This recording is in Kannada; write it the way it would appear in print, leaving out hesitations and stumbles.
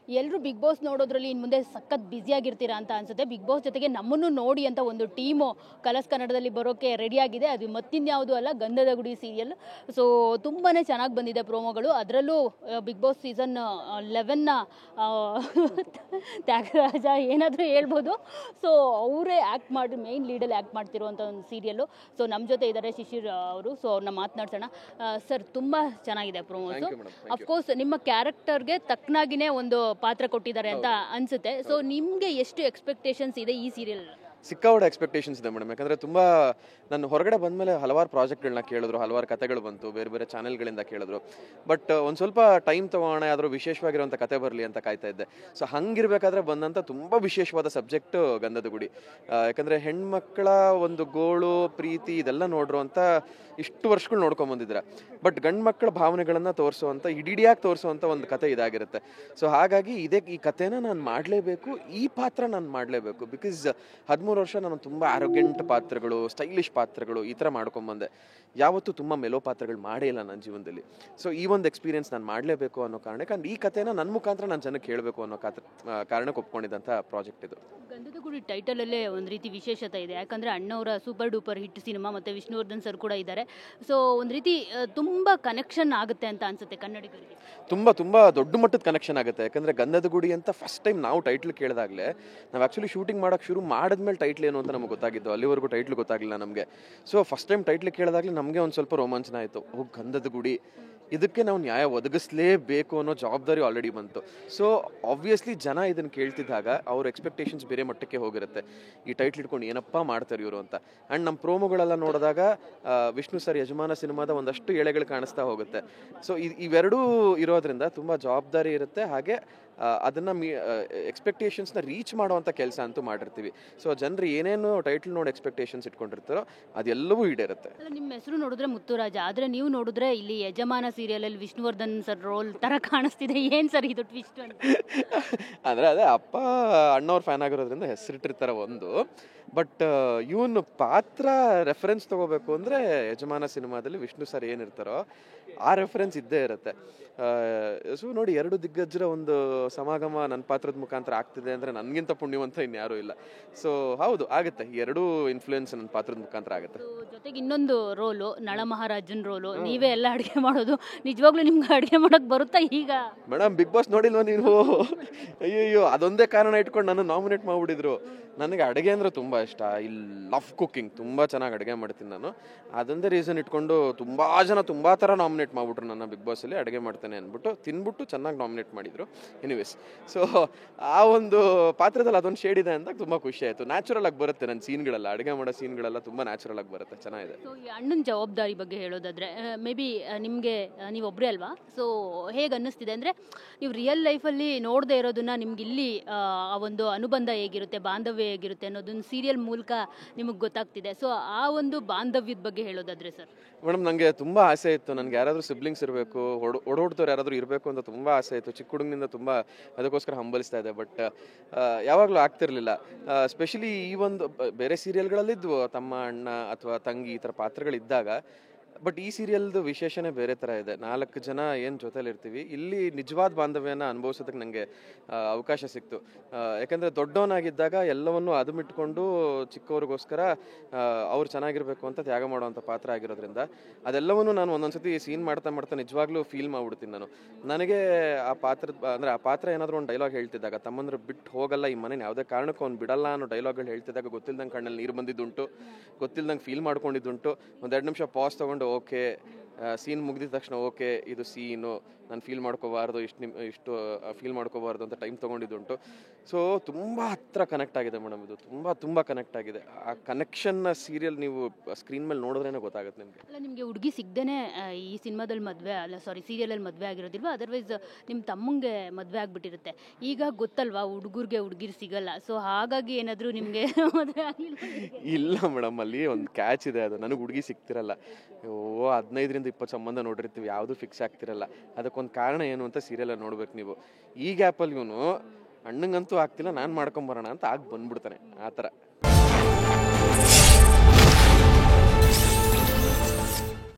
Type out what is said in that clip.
ಎಲ್ಲರೂ ಬಿಗ್ ಬಾಸ್ ನೋಡೋದ್ರಲ್ಲಿ ಇನ್ನು ಮುಂದೆ ಸಖತ್ ಬ್ಯುಸಿಯಾಗಿರ್ತೀರಾ ಅಂತ ಅನ್ಸುತ್ತೆ. ಬಿಗ್ ಬಾಸ್ ಜೊತೆಗೆ ನಮ್ಮನ್ನು ನೋಡಿ ಅಂತ ಒಂದು ಟೀಮು ಕಲರ್ಸ್ ಕನ್ನಡದಲ್ಲಿ ಬರೋಕ್ಕೆ ರೆಡಿಯಾಗಿದೆ. ಅದು ಮತ್ತಿನ್ಯಾವುದು ಅಲ್ಲ, ಗಂಧದ ಗುಡಿ ಸೀರಿಯಲ್. ಸೊ ತುಂಬಾ ಚೆನ್ನಾಗಿ ಬಂದಿದೆ ಪ್ರೋಮೋಗಳು. ಅದರಲ್ಲೂ ಬಿಗ್ ಬಾಸ್ ಸೀಸನ್ 11ನ ತ್ಯಾಗರಾಜ ಏನಾದರೂ ಹೇಳ್ಬೋದು. ಸೊ ಅವರೇ ಆ್ಯಕ್ಟ್ ಮಾಡಿ ಮೇಯ್ನ್ ಲೀಡಲ್ಲಿ ಆ್ಯಕ್ಟ್ ಮಾಡ್ತಿರುವಂಥ ಒಂದು ಸೀರಿಯಲ್ಲು. ಸೊ ನಮ್ಮ ಜೊತೆ ಇದ್ದಾರೆ ಶಿಶಿರ್ ಅವರು. ಸೊ ಅವ್ರನ್ನ ಮಾತನಾಡ್ಸೋಣ. ಸರ್, ತುಂಬ ಚೆನ್ನಾಗಿದೆ ಪ್ರೋಮೋಸು. ಅಫ್ಕೋರ್ಸ್ ನಿಮ್ಮ ಕ್ಯಾರೆಕ್ಟರ್ಗೆ ತಕ್ಕನಾಗಿನೇ ಒಂದು ಪಾತ್ರ ಕೊಟ್ಟಿದ್ದಾರೆ ಅಂತ ಅನ್ಸುತ್ತೆ. ಸೊ ನಿಮಗೆ ಎಷ್ಟು ಎಕ್ಸ್ಪೆಕ್ಟೇಷನ್ಸ್ ಇದೆ ಈ ಸೀರಿಯಲ್? ಸಿಕ್ಕಾಪಟ್ಟೆ ಎಕ್ಸ್ಪೆಕ್ಟೇಷನ್ಸ್ ಇದೆ ಮೇಡಮ್. ಯಾಕಂದರೆ ತುಂಬ ನಾನು ಹೊರಗಡೆ ಬಂದಮೇಲೆ ಹಲವಾರು ಪ್ರಾಜೆಕ್ಟ್ಗಳನ್ನ ಕೇಳಿದ್ರು, ಹಲವಾರು ಕತೆಗಳು ಬಂತು, ಬೇರೆ ಬೇರೆ ಚಾನೆಲ್ಗಳಿಂದ ಕೇಳಿದ್ರು. ಬಟ್ ಒಂದು ಸ್ವಲ್ಪ ಟೈಮ್ ತೊಗೋಣ, ಯಾದರೂ ವಿಶೇಷವಾಗಿರುವಂಥ ಕತೆ ಬರಲಿ ಅಂತ ಕಾಯ್ತಾ ಇದ್ದೆ. ಸೊ ಹಂಗಿರ್ಬೇಕಾದ್ರೆ ಬಂದಂಥ ತುಂಬ ವಿಶೇಷವಾದ ಸಬ್ಜೆಕ್ಟು ಗಂಧದ ಗುಡಿ. ಯಾಕಂದರೆ ಹೆಣ್ಮಕ್ಳ ಒಂದು ಗೋಳು, ಪ್ರೀತಿ ಇದೆಲ್ಲ ನೋಡ್ರು ಅಂತ ಇಷ್ಟು ವರ್ಷಗಳು ನೋಡ್ಕೊಂಬಂದಿದ್ದೀರ. ಬಟ್ ಗಂಡು ಮಕ್ಕಳ ಭಾವನೆಗಳನ್ನು ತೋರಿಸುವಂಥ, ಇಡೀಡಿಯಾಗಿ ತೋರಿಸುವಂಥ ಒಂದು ಕತೆ ಇದಾಗಿರುತ್ತೆ. ಸೊ ಹಾಗಾಗಿ ಈ ಕತೆನ ನಾನು ಮಾಡಲೇಬೇಕು, ಈ ಪಾತ್ರ ನಾನು ಮಾಡಲೇಬೇಕು. ಬಿಕಾಸ್ 13 ವರ್ಷ ನಾನು ತುಂಬ ಆರೋಗ್ಯಂಟ್ ಪಾತ್ರಗಳು, ಸ್ಟೈಲಿಶ್ ಪಾತ್ರಗಳು ಈ ಥರ ಮಾಡ್ಕೊಂಬಂದೆ. ಯಾವತ್ತೂ ತುಂಬ ಮೆಲೋ ಪಾತ್ರಗಳು ಮಾಡೇ ಇಲ್ಲ ನನ್ನ ಜೀವನದಲ್ಲಿ. ಸೊ ಈ ಒಂದು ಎಕ್ಸ್ಪೀರಿಯನ್ಸ್ ನಾನು ಮಾಡಲೇಬೇಕು ಅನ್ನೋ ಕಾರಣಕ್ಕೆ, ಈ ಕತೆನ ನನ್ನ ಮುಖಾಂತರ ನಾನು ಜನಕ್ಕೆ ಹೇಳಬೇಕು ಅನ್ನೋ ಕಾರಣಕ್ಕೆ ಒಪ್ಕೊಂಡಿದ್ದಂಥ ಪ್ರಾಜೆಕ್ಟ್ ಇದು. ಗಂಧದ ಗುಡಿ ಟೈಟಲಲ್ಲೇ ಒಂದು ರೀತಿ ವಿಶೇಷತೆ ಇದೆ. ಯಾಕಂದರೆ ಅಣ್ಣವರ ಸೂಪರ್ ಡೂಪರ್ ಹಿಟ್ ಸಿನಿಮಾ ಮತ್ತು ವಿಷ್ಣುವರ್ಧನ್ ಸರ್ ಕೂಡ ಇದ್ದಾರೆ. ಸೊ ಒಂದು ರೀತಿ ತುಂಬ ಕನೆಕ್ಷನ್ ಆಗುತ್ತೆ ಅಂತ ಅನ್ಸುತ್ತೆ ಕನ್ನಡಿಗರಿಗೆ. ತುಂಬ ದೊಡ್ಡ ಮಟ್ಟದ ಕನೆಕ್ಷನ್ ಆಗುತ್ತೆ. ಯಾಕಂದರೆ ಗಂಧದ ಗುಡಿ ಅಂತ ಫಸ್ಟ್ ಟೈಮ್ ನಾವು ಟೈಟ್ಲ್ ಕೇಳಿದಾಗಲೇ, ನಾವು ಆ್ಯಕ್ಚುಲಿ ಶೂಟಿಂಗ್ ಮಾಡೋಕ್ಕೆ ಶುರು ಮಾಡಿದ್ಮೇಲೆ ಟೈಟ್ಲ್ ಏನು ಅಂತ ನಮಗೆ ಗೊತ್ತಾಗಿದ್ದು. ಅಲ್ಲಿವರೆಗೂ ಟೈಟ್ಲ್ ಗೊತ್ತಾಗಲಿಲ್ಲ ನಮಗೆ. ಸೊ ಫಸ್ಟ್ ಟೈಮ್ ಟೈಟ್ಲ್ ಕೇಳಿದಾಗಲೇ ನಮಗೆ ಒಂದು ಸ್ವಲ್ಪ ರೋಮಾಂಚನ ಆಯಿತು. ಗಂಧದ ಗುಡಿ, ಇದಕ್ಕೆ ನಾವು ನ್ಯಾಯ ಒದಗಿಸಲೇಬೇಕು ಅನ್ನೋ ಜವಾಬ್ದಾರಿ ಆಲ್ರೆಡಿ ಬಂತು. ಸೊ ಆಬ್ವಿಯಸ್ಲಿ ಜನ ಇದನ್ನು ಕೇಳ್ತಿದ್ದಾಗ ಅವ್ರ ಎಕ್ಸ್ಪೆಕ್ಟೇಷನ್ಸ್ ಬೇರೆ ಮಟ್ಟಕ್ಕೆ ಹೋಗಿರುತ್ತೆ. ಈ ಟೈಟ್ಲ್ ಇಟ್ಕೊಂಡು ಏನಪ್ಪ ಮಾಡ್ತಾರೆ ಇವರು ಅಂತ. ಆ್ಯಂಡ್ ನಮ್ಮ ಪ್ರೋಮೋಗಳೆಲ್ಲ ನೋಡಿದಾಗ ವಿಷ್ಣು ಸರ್ ಯಜಮಾನ ಸಿನಿಮಾದ ಒಂದಷ್ಟು ಎಳೆಗಳು ಕಾಣಿಸ್ತಾ ಹೋಗುತ್ತೆ. ಸೊ ಇವೆರಡೂ ಇರೋದ್ರಿಂದ ತುಂಬ ಜವಾಬ್ದಾರಿ ಇರುತ್ತೆ. ಹಾಗೆ ಅದನ್ನು ಎಕ್ಸ್ಪೆಕ್ಟೇಷನ್ಸ್ನ ರೀಚ್ ಮಾಡುವಂಥ ಕೆಲಸ ಅಂತೂ ಮಾಡಿರ್ತೀವಿ. ಸೊ ಜನರು ಏನೇನು ಟೈಟ್ಲ್ ನೋಡಿ ಎಕ್ಸ್ಪೆಕ್ಟೇಷನ್ಸ್ ಇಟ್ಕೊಂಡಿರ್ತಾರೋ ಅದೆಲ್ಲವೂ ಈಡೇರುತ್ತೆ. ನಿಮ್ಮ ಹೆಸರು ನೋಡಿದ್ರೆ ಮುತ್ತುರಾಜ, ಆದರೆ ನೀವು ನೋಡಿದ್ರೆ ಇಲ್ಲಿ ಯಜಮಾನ ಸೀರಿಯಲಲ್ಲಿ ವಿಷ್ಣುವರ್ಧನ್ ಸರ್ ರೋಲ್ ಥರ ಕಾಣಿಸ್ತಿದೆ. ಏನು ಸರ್ ಇದು ಟ್ವಿಸ್ಟ್ ಅಂತ? ಅಂದರೆ ಅದೇ ಅಪ್ಪ ಅಣ್ಣವ್ರ ಫ್ಯಾನ್ ಆಗಿರೋದ್ರಿಂದ ಹೆಸರಿಟ್ಟಿರ್ತಾರೆ ಒಂದು. ಬಟ್ ಇವನು ಪಾತ್ರ ರೆಫರೆನ್ಸ್ ತೊಗೋಬೇಕು ಅಂದರೆ ಯಜಮಾನ ಸಿನಿಮಾದಲ್ಲಿ ವಿಷ್ಣು ಸರ್ ಏನಿರ್ತಾರೋ ಆ ರೆಫರೆನ್ಸ್ ಇದ್ದೇ ಇರುತ್ತೆ. ಸೊ ನೋಡಿ, 2 ದಿಗ್ಗಜರ ಒಂದು ಸಮಾಗಮ ನನ್ನ ಪಾತ್ರದ ಮುಖಾಂತರ ಆಗ್ತಿದೆ ಅಂದರೆ ನನಗಿಂತ ಪುಣ್ಯವಂತ ಇನ್ಯಾರೂ ಇಲ್ಲ. ಸೊ ಹೌದು, ಆಗುತ್ತೆ. 2 ಇನ್ಫ್ಲೂಯೆನ್ಸ್ ನನ್ನ ಪಾತ್ರದ ಮುಖಾಂತರ ಆಗುತ್ತೆ. ಜೊತೆಗೆ ಇನ್ನೊಂದು ರೋಲು, ನಳ ಮಹಾರಾಜನ್ ರೋಲು. ನೀವೇ ಎಲ್ಲ ಅಡುಗೆ ಮಾಡೋದು. ನಿಜವಾಗ್ಲೂ ನಿಮ್ಗೆ ಅಡುಗೆ ಮಾಡೋಕ್ಕೆ ಬರುತ್ತಾ ಈಗ? ಮೇಡಮ್, ಬಿಗ್ ಬಾಸ್ ನೋಡಿಲ್ವ ನೀವು? ಅಯ್ಯೋ, ಅದೊಂದೇ ಕಾರಣ ಇಟ್ಕೊಂಡು ನಾನು ನಾಮಿನೇಟ್ ಮಾಡಿಬಿಟ್ಟಿದ್ರು. ನನಗೆ ಅಡುಗೆ ಅಂದರೆ ತುಂಬ ಇಷ್ಟ. I love cooking. ತುಂಬ ಚೆನ್ನಾಗಿ ಅಡುಗೆ ಮಾಡ್ತೀನಿ ನಾನು. ಅದೊಂದೇ ರೀಸನ್ ಇಟ್ಕೊಂಡು ತುಂಬ ಜನ ತುಂಬ ಥರ ನಾಮಿನೇಟ್ ಮಾಡಿಬಿಟ್ರು ನನ್ನ ಬಿಗ್ ಬಾಸಲ್ಲಿ. ಅಡುಗೆ ಮಾಡ್ತೇನೆ ಅಂದ್ಬಿಟ್ಟು ತಿನ್ಬಿಟ್ಟು ಚೆನ್ನಾಗಿ ನಾಮಿನೇಟ್ ಮಾಡಿದರು. ಎನಿವೇಸ್, ಸೊ ಆ ಒಂದು ಪಾತ್ರದಲ್ಲಿ ಅದೊಂದು ಶೇಡ್ ಇದೆ ಅಂತ ತುಂಬ ಖುಷಿ ಆಯಿತು. ನ್ಯಾಚುರಲ್ ಆಗಿ ಬರುತ್ತೆ ನನ್ನ ಸೀನ್ಗಳೆಲ್ಲ, ಅಡುಗೆ ಮಾಡೋ ಸೀನ್ಗಳೆಲ್ಲ ತುಂಬ ನ್ಯಾಚುರಲ್ ಆಗಿ ಬರುತ್ತೆ, ಚೆನ್ನಾಗಿದೆ. ಸೊ ಈ ಅಣ್ಣನ ಜವಾಬ್ದಾರಿ ಬಗ್ಗೆ ಹೇಳೋದಾದರೆ, ಮೇ ಬಿ ನಿಮಗೆ ನೀವೊಬ್ಬರೇ ಅಲ್ವಾ? ಸೊ ಹೇಗೆ ಅನ್ನಿಸ್ತಿದೆ ಅಂದರೆ, ನೀವು ರಿಯಲ್ ಲೈಫಲ್ಲಿ ನೋಡದೇ ಇರೋದನ್ನ ನಿಮ್ಗೆ ಇಲ್ಲಿ ಆ ಒಂದು ಅನುಬಂಧ ಹೇಗಿರುತ್ತೆ, ಬಾಂಧವ್ಯ ಹೇಗಿರುತ್ತೆ ಅನ್ನೋದನ್ನು ಸೀರಿಯಲ್ ಮೂಲಕ ನಿಮಗೆ ಗೊತ್ತಾಗ್ತಿದೆ. ಸೊ ಆ ಒಂದು ಬಾಂಧವ್ಯದ ಬಗ್ಗೆ ಹೇಳೋದಾದರೆ ಸರ್? ಮೇಡಮ್, ನನಗೆ ತುಂಬ ಆಸೆ ಇತ್ತು. ನನಗೆ ಯಾರಾದರೂ ಸಿಬ್ಲಿಂಗ್ಸ್ ಇರಬೇಕು, ಓಡೋಡ್ತವ್ರು ಯಾರಾದರೂ ಇರಬೇಕು ಅಂತ ತುಂಬ ಆಸೆ ಇತ್ತು. ಚಿಕ್ಕ ಹುಡುಗನಿಂದ ತುಂಬ ಅದಕ್ಕೋಸ್ಕರ ಹಂಬಲಿಸ್ತಾ ಇದೆ. ಬಟ್ ಯಾವಾಗಲೂ ಆಗ್ತಿರ್ಲಿಲ್ಲ. ಸ್ಪೆಷಲಿ ಈ ಒಂದು ಬೇರೆ ಸೀರಿಯಲ್ಗಳಲ್ಲಿದ್ವು ತಮ್ಮ, ಅಣ್ಣ ಅಥವಾ ತಂಗಿ ಈ ಥರ ಪಾತ್ರಗಳಿದ್ದಾಗ. ಬಟ್ ಈ ಸೀರಿಯಲ್ದು ವಿಶೇಷನೇ ಬೇರೆ ಥರ ಇದೆ. 4 ಜನ ಏನು ಜೊತೆಲಿರ್ತೀವಿ, ಇಲ್ಲಿ ನಿಜವಾದ ಬಾಂಧವ್ಯನ ಅನುಭವಿಸೋದಕ್ಕೆ ನನಗೆ ಅವಕಾಶ ಸಿಕ್ತು. ಯಾಕೆಂದರೆ ದೊಡ್ಡವನಾಗಿದ್ದಾಗ ಎಲ್ಲವನ್ನೂ ಅದುಮಿಟ್ಕೊಂಡು ಚಿಕ್ಕವ್ರಿಗೋಸ್ಕರ ಅವ್ರು ಚೆನ್ನಾಗಿರಬೇಕು ಅಂತ ತ್ಯಾಗ ಮಾಡುವಂಥ ಪಾತ್ರ ಆಗಿರೋದ್ರಿಂದ ಅದೆಲ್ಲವನ್ನೂ ನಾನು ಒಂದೊಂದು ಸತಿ ಸೀನ್ ಮಾಡ್ತಾ ನಿಜವಾಗ್ಲೂ ಫೀಲ್ ಮಾಡಿಬಿಡ್ತೀನಿ ನಾನು. ನನಗೆ ಆ ಪಾತ್ರ ಏನಾದರೂ ಒಂದು ಡೈಲಾಗ್ ಹೇಳ್ತಿದ್ದಾಗ, ತಮ್ಮಂದ್ರೆ ಬಿಟ್ಟು ಹೋಗಲ್ಲ ಈ ಮನೇನ, ಯಾವುದೇ ಕಾರಣಕ್ಕೂ ಅವ್ನು ಬಿಡಲ್ಲ ಅನ್ನೋ ಡೈಲಾಗ್ಗಳು ಹೇಳ್ತಿದ್ದಾಗ ಗೊತ್ತಿಲ್ದಂಗೆ ಕಣ್ಣಲ್ಲಿ ನೀರು ಬಂದಿದ್ದುಂಟು, ಗೊತ್ತಿಲ್ದಂಗೆ ಫೀಲ್ ಮಾಡ್ಕೊಂಡಿದ್ದುಂಟು. 1-2 ನಿಮಿಷ ಪಾಸ್ ತೊಗೊಂಡು ಓಕೆ, ಸೀನ್ ಮುಗಿದ ತಕ್ಷಣ ಓಕೆ ಇದು ಸೀನು, ನಾನು ಫೀಲ್ ಮಾಡ್ಕೋಬಾರ್ದು, ಇಷ್ಟು ಫೀಲ್ ಮಾಡ್ಕೋಬಾರ್ದು ಅಂತ ಟೈಮ್ ತೊಗೊಂಡಿದ್ದುಂಟು. ಸೊ ತುಂಬ ಹತ್ರ ಕನೆಕ್ಟ್ ಆಗಿದೆ ಮೇಡಮ್. ಇದು ತುಂಬ ಕನೆಕ್ಟ್ ಆಗಿದೆ. ಆ ಕನೆಕ್ಷನ್ನ ಸೀರಿಯಲ್ ನೀವು ಸ್ಕ್ರೀನ್ ಮೇಲೆ ನೋಡಿದ್ರೇ ಗೊತ್ತಾಗುತ್ತೆ ನಿಮಗೆ. ಅಲ್ಲ, ನಿಮಗೆ ಹುಡುಗಿ ಸಿಗದೇನೆ ಈ ಸಿನಿಮಾದಲ್ಲಿ ಸೀರಿಯಲಲ್ಲಿ ಮದುವೆ ಆಗಿರೋದಿಲ್ವಾ? ಅದರ್ವೈಸ್ ನಿಮ್ಮ ತಮ್ಮಂಗೆ ಮದುವೆ ಆಗಿಬಿಟ್ಟಿರುತ್ತೆ. ಈಗ ಗೊತ್ತಲ್ವಾ, ಹುಡುಗಿರು ಸಿಗಲ್ಲ. ಸೊ ಹಾಗಾಗಿ ಏನಾದರೂ ನಿಮಗೆ ಮದುವೆ ಆಗಿಲ್ಲ? ಇಲ್ಲ ಮೇಡಮ್, ಅಲ್ಲಿ ಒಂದು ಕ್ಯಾಚ್ ಇದೆ. ಅದು ನನಗೆ ಹುಡುಗಿ ಸಿಗ್ತಿರಲ್ಲ. 15-20 ಸಂಬಂಧ ನೋಡಿರ್ತೀವಿ, ಯಾವುದು ಫಿಕ್ಸ್ ಆಗ್ತಿರಲ್ಲ. ಅದಕ್ಕೊಂದು ಕಾರಣ ಏನು ಅಂತ ಸೀರಿಯಲಲ್ಲಿ ನೋಡ್ಬೇಕು ನೀವು. ಈ ಗ್ಯಾಪಲ್ಲಿ ಇವನು ಅಣ್ಣಂಗಂತೂ ಆಗ್ತಿಲ್ಲ, ನಾನು ಮಾಡ್ಕೊಂಬರೋಣ ಅಂತ ಬಂದ್ಬಿಡ್ತಾನೆ ಆ ಥರ.